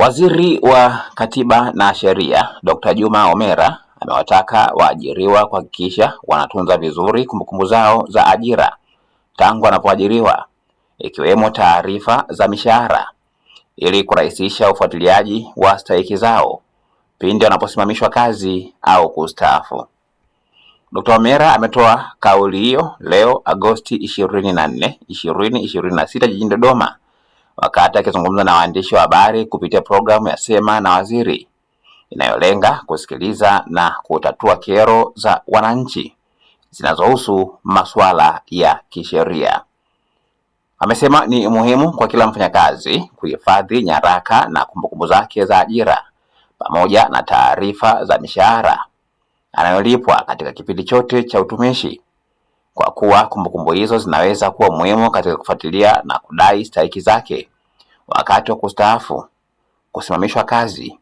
Waziri wa Katiba na Sheria Dr. Juma Homera amewataka waajiriwa kuhakikisha wanatunza vizuri kumbukumbu zao za ajira tangu wanapoajiriwa, ikiwemo taarifa za mishahara ili kurahisisha ufuatiliaji wa stahiki zao pindi wanaposimamishwa kazi au kustaafu. Dr. Homera ametoa kauli hiyo leo Agosti 24, 2026 jijini Dodoma wakati akizungumza na waandishi wa habari kupitia programu ya Sema na Waziri inayolenga kusikiliza na kutatua kero za wananchi zinazohusu masuala ya kisheria. Amesema ni muhimu kwa kila mfanyakazi kuhifadhi nyaraka na kumbukumbu zake za ajira pamoja na taarifa za mishahara anayolipwa katika kipindi chote cha utumishi, kwa kuwa kumbukumbu hizo zinaweza kuwa muhimu katika kufuatilia na kudai stahiki zake wakati wa kustaafu, kusimamishwa kazi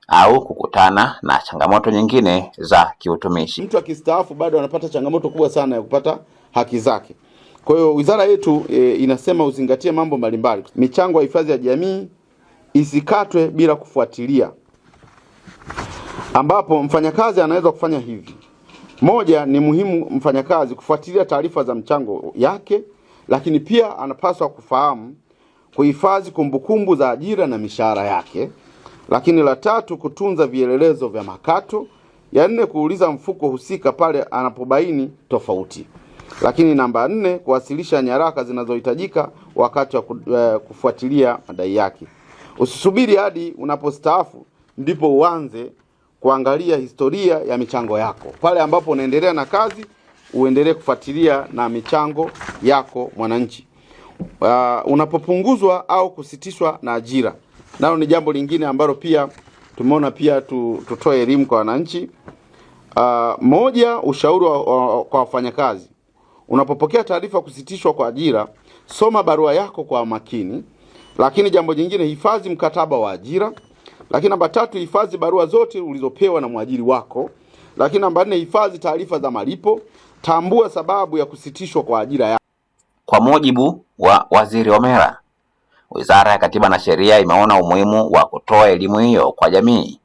au kukutana na changamoto nyingine za kiutumishi. Mtu akistaafu bado anapata changamoto kubwa sana ya kupata haki zake. Kwa hiyo wizara yetu inasema uzingatie mambo mbalimbali. Michango ya hifadhi ya jamii isikatwe bila kufuatilia, ambapo mfanyakazi anaweza kufanya hivi. Moja, ni muhimu mfanyakazi kufuatilia taarifa za mchango yake, lakini pia anapaswa kufahamu kuhifadhi kumbukumbu za ajira na mishahara yake. Lakini la tatu, kutunza vielelezo vya makato. Ya nne, kuuliza mfuko husika pale anapobaini tofauti. Lakini namba 4, kuwasilisha nyaraka zinazohitajika wakati wa kufuatilia madai yake. Usisubiri hadi unapostaafu ndipo uanze kuangalia historia ya michango yako. Pale ambapo unaendelea na kazi, uendelee kufuatilia na michango yako mwananchi. Unapopunguzwa au kusitishwa na ajira, nalo ni jambo lingine ambalo pia tumeona pia tutoe elimu kwa wananchi. Moja, ushauri kwa wafanyakazi. Unapopokea taarifa kusitishwa kwa ajira, soma barua yako kwa makini. Lakini jambo jingine, hifadhi mkataba wa ajira. Lakini namba 3, hifadhi barua zote ulizopewa na mwajiri wako. Lakini namba 4, hifadhi taarifa za malipo. Tambua sababu ya kusitishwa kwa ajira yako. Kwa mujibu wa Waziri Homera, Wizara ya Katiba na Sheria imeona umuhimu wa kutoa elimu hiyo kwa jamii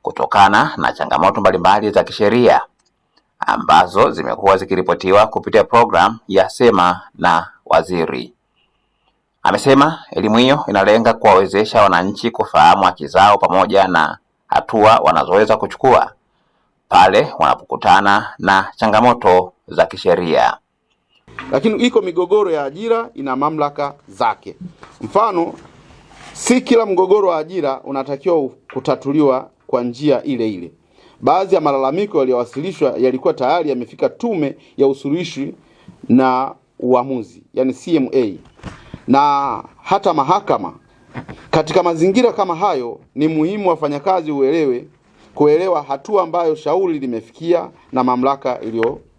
kutokana na changamoto mbalimbali za kisheria ambazo zimekuwa zikiripotiwa kupitia programu ya Sema na Waziri. Amesema elimu hiyo inalenga kuwawezesha wananchi kufahamu haki zao pamoja na hatua wanazoweza kuchukua pale wanapokutana na changamoto za kisheria. Lakini iko migogoro ya ajira ina mamlaka zake. Mfano, si kila mgogoro wa ajira unatakiwa kutatuliwa kwa njia ile ile. Baadhi ya malalamiko yaliyowasilishwa yalikuwa tayari yamefika Tume ya Usuluhishi na Uamuzi, yani CMA, na hata mahakama. Katika mazingira kama hayo, ni muhimu wafanyakazi kuelewa hatua ambayo shauri limefikia na mamlaka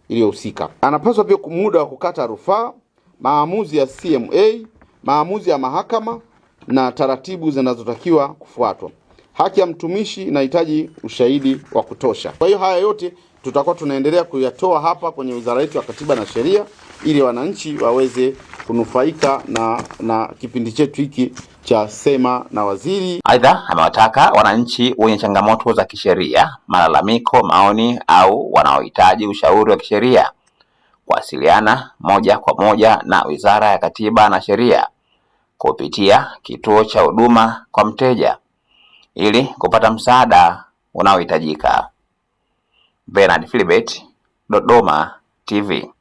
iliyohusika. Anapaswa pia muda wa kukata rufaa, maamuzi ya CMA, maamuzi ya mahakama na taratibu zinazotakiwa kufuatwa. Haki ya mtumishi inahitaji ushahidi wa kutosha. Kwa hiyo haya yote tutakuwa tunaendelea kuyatoa hapa kwenye Wizara yetu ya Katiba na Sheria ili wananchi waweze kunufaika na kipindi chetu hiki cha Sema na Waziri. Aidha, amewataka wananchi wenye changamoto za kisheria, malalamiko, maoni au wanaohitaji ushauri wa kisheria kuwasiliana moja kwa moja na Wizara ya Katiba na Sheria kupitia kituo cha huduma kwa mteja ili kupata msaada unaohitajika. Bernard Philibert, Dodoma TV.